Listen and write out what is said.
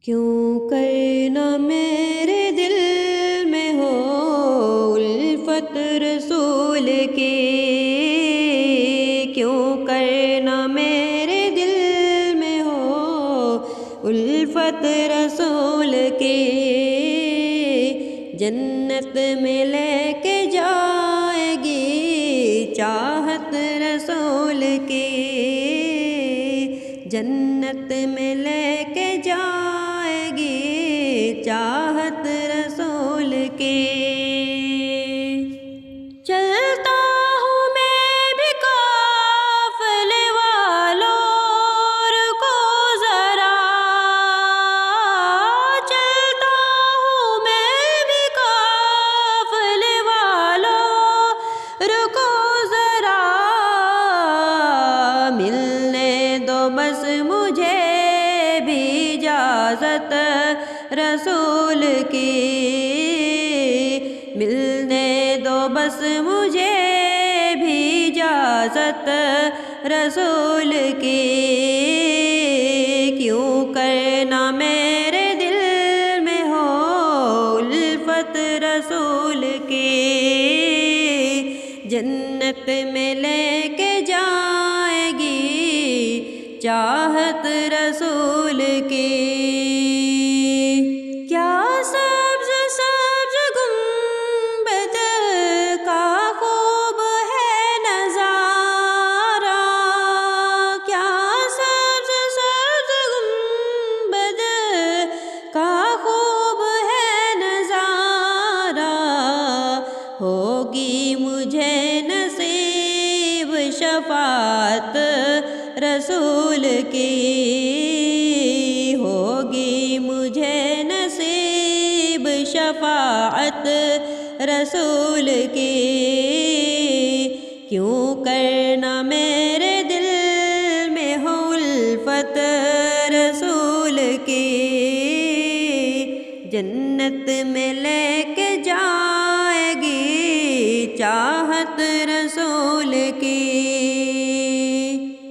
کیوں کرنا میرے دل میں ہو الفت رسول کی، کیوں کرنا میرے دل میں ہو الفت رسول کی، جنت میں لے کے جائے گی چاہت رسول کی، جنت میں لے کے جائے گی چاہت رسول کی۔ چلتا ہوں میں بھی قافلے والوں، رکو ذرا، چلتا ہوں میں بھی قافلے والوں، رکو ذرا، ملنے دو بس مجھے بھی اجازت رسول کی، ملنے دو بس مجھے بھی اجازت رسول کی، کیوں کرنا میرے دل میں ہو الفت رسول کی، جنت میں لے کے جائے گی چاہت رسول کی۔ کیا سبز سبز گنبد کا خوب ہے نظارہ، کیا سبز سبز گنبد کا خوب ہے نظارہ، ہوگی مجھے نصیب شفاعت رسول کی، ہوگی مجھے نصیب شفاعت رسول کی، کیوں کرنا میرے دل میں ہو الفت رسول کی، جنت میں لے کے جائے گی چاہت رسول کی۔